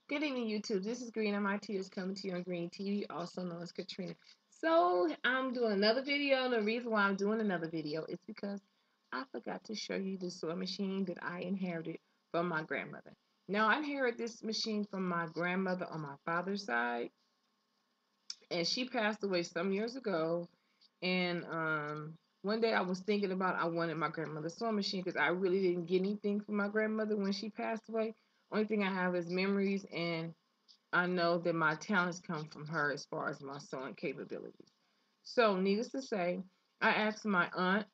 Good evening, YouTube. This is Green. My tears coming to you on Green TV, also known as Katrina. So I'm doing another video. And the reason why I'm doing another video is because I forgot to show you the sewing machine that I inherited from my grandmother. Now I inherited this machine from my grandmother on my father's side, and she passed away some years ago. And one day I was thinking about I wanted my grandmother's sewing machine because I really didn't get anything from my grandmother when she passed away. Only thing I have is memories, and I know that my talents come from her as far as my sewing capabilities. So, needless to say, I asked my aunt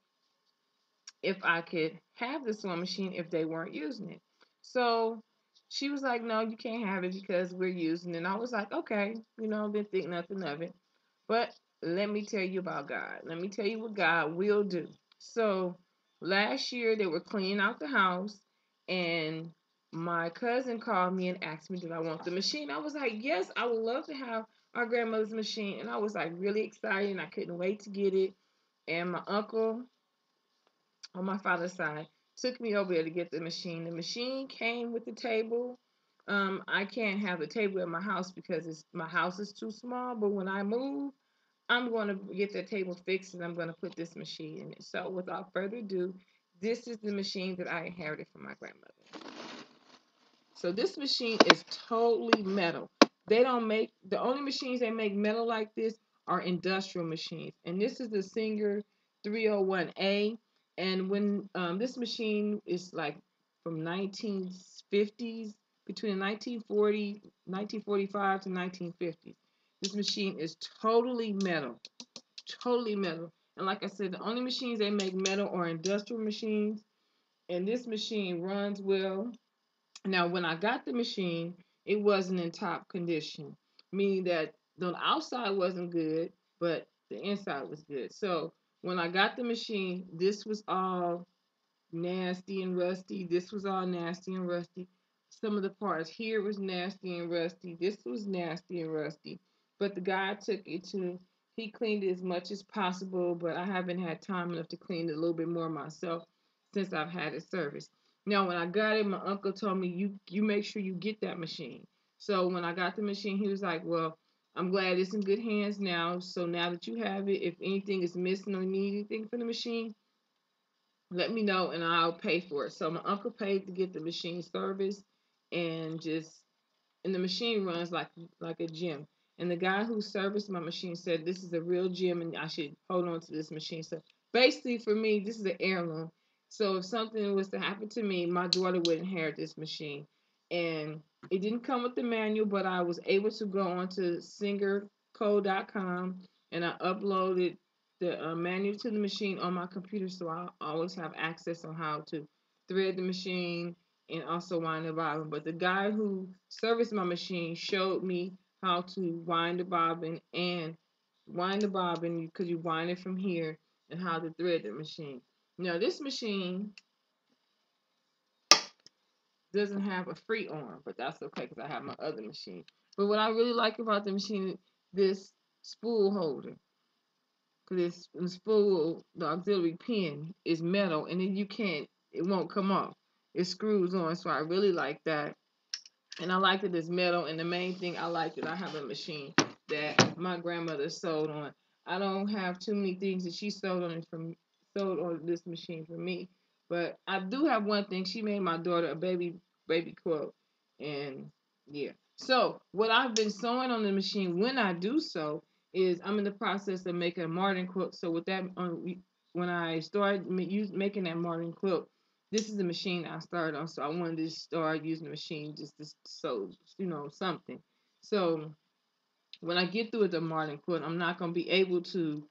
if I could have the sewing machine if they weren't using it. So she was like, "No, you can't have it because we're using it." And I was like, "Okay, didn't think nothing of it." But let me tell you about God. Let me tell you what God will do. So last year they were cleaning out the house, and my cousin called me and asked me did I want the machine. I was like, "Yes, I would love to have our grandmother's machine." And I was like really excited, and I couldn't wait to get it. And my uncle on my father's side took me over there to get the machine. The machine came with the table. I can't have the table in my house because my house is too small. But when I move, I'm going to get the table fixed, and I'm going to put this machine in it. So without further ado, this is the machine that I inherited from my grandmother. So this machine is totally metal. They don't make, the only machines they make metal like this are industrial machines. And this is the Serger 301A. And when this machine is like from 1950s, between 1945 to 1950s. This machine is totally metal, totally metal. And like I said, the only machines they make metal are industrial machines. And this machine runs well. Now, when I got the machine, it wasn't in top condition, meaning that the outside wasn't good, but the inside was good. So when I got the machine, this was all nasty and rusty. This was all nasty and rusty. Some of the parts here was nasty and rusty. This was nasty and rusty. But the guy took it to, he cleaned it as much as possible, but I haven't had time enough to clean it a little bit more myself since I've had it serviced. Now, when I got it, my uncle told me, you make sure you get that machine. So when I got the machine, he was like, well, I'm glad it's in good hands now. So now that you have it, if anything is missing or need anything from the machine, let me know and I'll pay for it. So my uncle paid to get the machine serviced, and the machine runs like a gym. And the guy who serviced my machine said this is a real gym and I should hold on to this machine. So basically for me, this is an heirloom. So if something was to happen to me, my daughter would inherit this machine. And it didn't come with the manual, but I was able to go onto singerco.com and I uploaded the manual to the machine on my computer, so I always have access on how to thread the machine and also wind the bobbin. But the guy who serviced my machine showed me how to wind the bobbin because you wind it from here, and how to thread the machine. Now this machine doesn't have a free arm, but that's okay because I have my other machine. But what I really like about the machine, this spool holder. Because this spool, the auxiliary pin is metal, and then it won't come off. It screws on, so I really like that. And I like that it's metal, and the main thing I like that I have a machine that my grandmother sewed on. I don't have too many things that she sewed on this machine for me, but I do have one thing. She made my daughter a baby quilt, and yeah. So what I've been sewing on the machine when I do sew is I'm in the process of making a Martin quilt. So with that, when I started making that Martin quilt, this is the machine I started on, so I wanted to start using the machine just to sew, something. So when I get through with the Martin quilt, I'm not going to be able to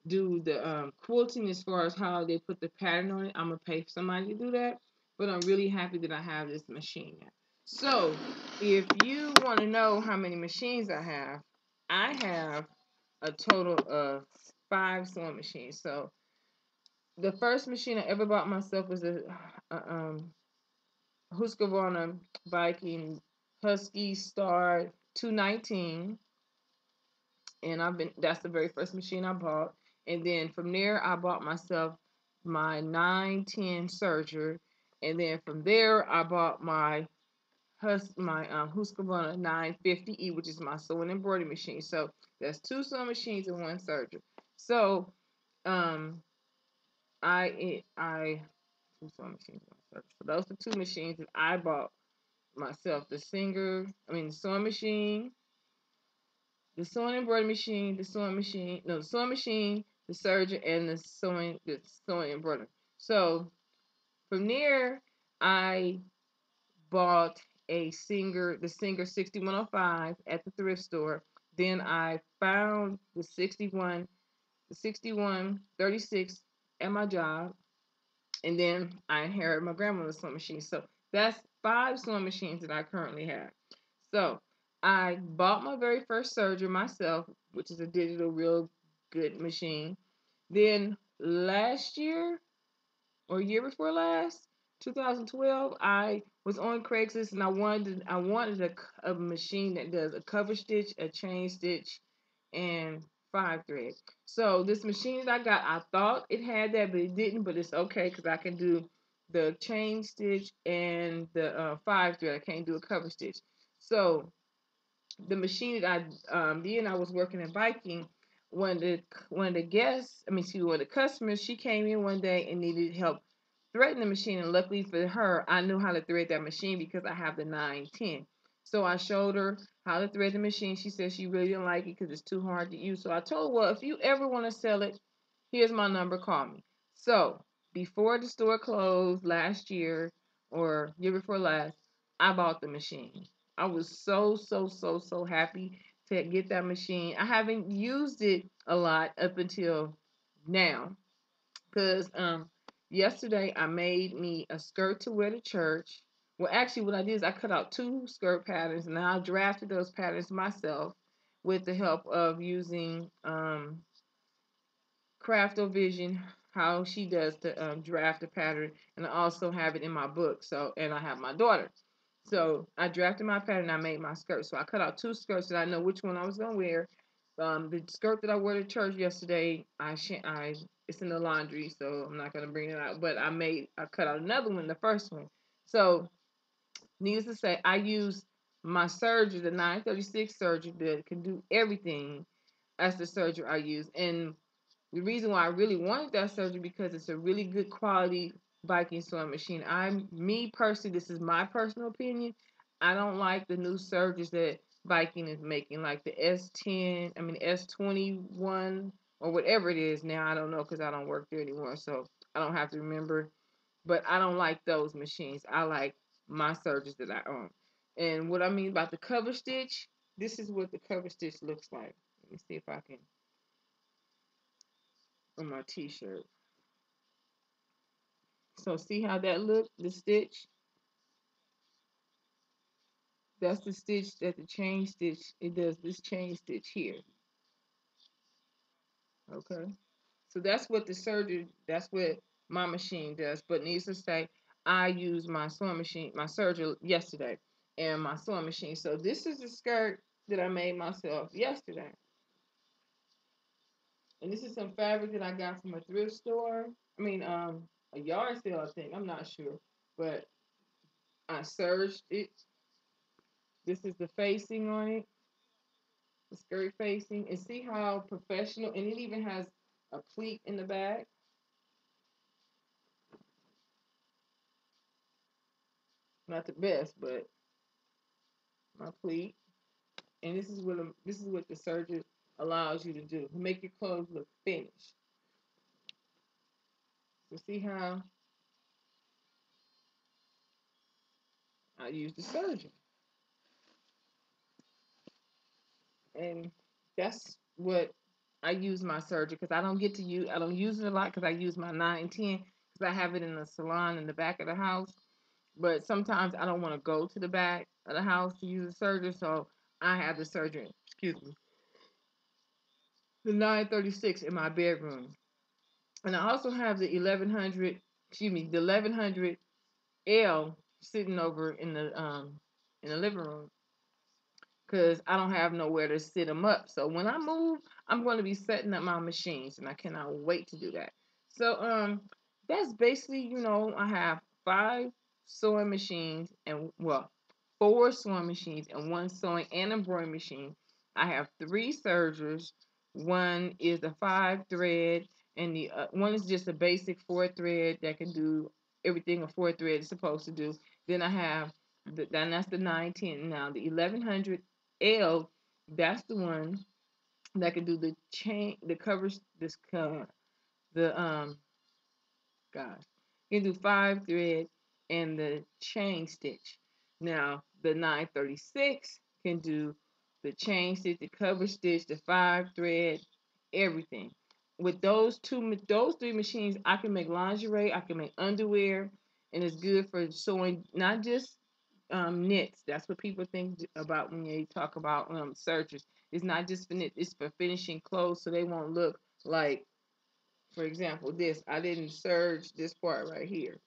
do the quilting as far as how they put the pattern on it. I'm going to pay for somebody to do that, but I'm really happy that I have this machine now. So if you want to know how many machines I have a total of 5 sewing machines. So the first machine I ever bought myself was a Husqvarna Viking HuskyStar 219, and that's the very first machine I bought. And then from there, I bought myself my 910 Serger, and then from there, I bought my Husqvarna 950E, which is my sewing embroidery machine. So that's two sewing machines and one serger. So um, I two sewing machines, one serger. So those are two machines that I bought myself. The sewing machine, the sewing embroidery machine, the sewing machine, the serger, and the sewing embroidery. So from there, I bought the Singer 6105 at the thrift store. Then I found the 6136 at my job, and then I inherited my grandmother's sewing machine. So that's five sewing machines that I currently have. So I bought my very first serger myself, which is a digital real good machine. Then last year, or year before last, 2012, I was on Craigslist and I wanted a machine that does a cover stitch, a chain stitch, and 5 thread. So this machine that I got, I thought it had that, but it didn't. But it's okay because I can do the chain stitch and the 5 thread. I can't do a cover stitch. So the machine that I was working in biking. One of the guests, one of the customers, she came in one day and needed help threading the machine. And luckily for her, I knew how to thread that machine because I have the 910. So I showed her how to thread the machine. She said she really didn't like it because it's too hard to use. So I told her, well, if you ever want to sell it, here's my number, call me. So before the store closed last year or year before last, I bought the machine. I was so, so, so, so happy to get that machine. I haven't used it a lot up until now because yesterday I made me a skirt to wear to church. Well, actually, what I did is I cut out two skirt patterns and I drafted those patterns myself with the help of using Craftovision, how she does the draft the pattern, and I also have it in my book. So, and I have my daughter. So I drafted my pattern. I made my skirt. So I cut out two skirts that I know which one I was gonna wear. The skirt that I wore to church yesterday, it's in the laundry, so I'm not gonna bring it out. But I cut out another one, the first one. So needless to say, I use my serger, the 936 serger that can do everything. That's the serger I use, and the reason why I really wanted that serger because it's a really good quality biking sewing machine. Me personally, this is my personal opinion. I don't like the new sergers that biking is making, like the S10, S21 or whatever it is now. I don't know because I don't work there anymore, so I don't have to remember. But I don't like those machines. I like my sergers that I own. And what I mean about the cover stitch, this is what the cover stitch looks like. Let me see if I can on my t-shirt. So see how that look? The stitch? That's the stitch that the chain stitch, it does this chain stitch here. Okay. So that's what my machine does. But needless to say, I used my sewing machine, my serger yesterday, and my sewing machine. So this is the skirt that I made myself yesterday. And this is some fabric that I got from a thrift store. A yard sale, I think. I'm not sure. But I serged it. This is the facing on it, the skirt facing, and see how professional, and it even has a pleat in the back. Not the best, but my pleat. And this is what the serger allows you to do, make your clothes look finished. So see how I use the serger, and that's what I use my serger because I don't use it a lot because I use my 910 because I have it in the salon in the back of the house. But sometimes I don't want to go to the back of the house to use the serger, so I have the serger, excuse me, the 936 in my bedroom. And I also have the 1100, the 1100L sitting over in the living room because I don't have nowhere to sit them up. So when I move, I'm going to be setting up my machines, and I cannot wait to do that. So that's basically, I have five sewing machines and, well, 4 sewing machines and 1 sewing and embroidery machine. I have 3 sergers. One is a 5 thread, and the one is just a basic 4 thread that can do everything a 4 thread is supposed to do. Then I have then that's the 910. Now the 1100L, that's the one that can do the chain, the covers, this the gosh, you can do 5 thread and the chain stitch. Now the 936 can do the chain stitch, the cover stitch, the 5 thread, everything. With those 3 machines, I can make lingerie, I can make underwear, and it's good for sewing, not just knits. That's what people think about when they talk about sergers. It's not just for knit. It's for finishing clothes, so they won't look like, for example, this. I didn't serge this part right here,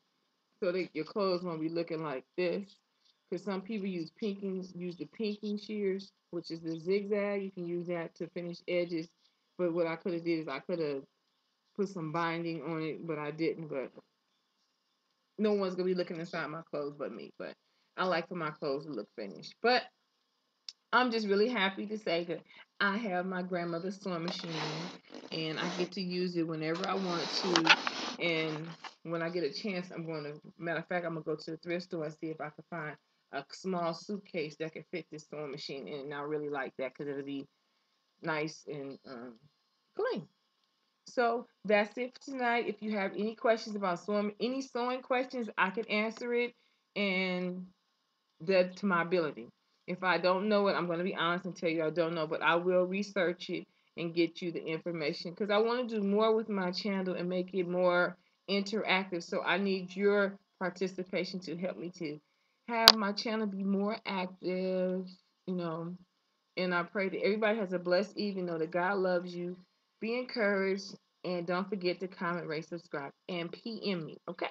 so that your clothes won't be looking like this. Because some people use the pinking shears, which is the zigzag. You can use that to finish edges. But what I could have did is I could have put some binding on it, but I didn't. But no one's gonna be looking inside my clothes but me. But I like for my clothes to look finished. But I'm just really happy to say that I have my grandmother's sewing machine and I get to use it whenever I want to. And when I get a chance, matter of fact, I'm going to go to the thrift store and see if I can find a small suitcase that can fit this sewing machine in. And I really like that because it'll be nice and clean. So that's it for tonight. If you have any questions about any sewing questions, I can answer it. And that to my ability. If I don't know it, I'm going to be honest and tell you I don't know, but I will research it and get you the information because I want to do more with my channel and make it more interactive. So I need your participation to help me to have my channel be more active, you know. And I pray that everybody has a blessed evening. Know that God loves you. Be encouraged. And don't forget to comment, rate, subscribe, and PM me. Okay?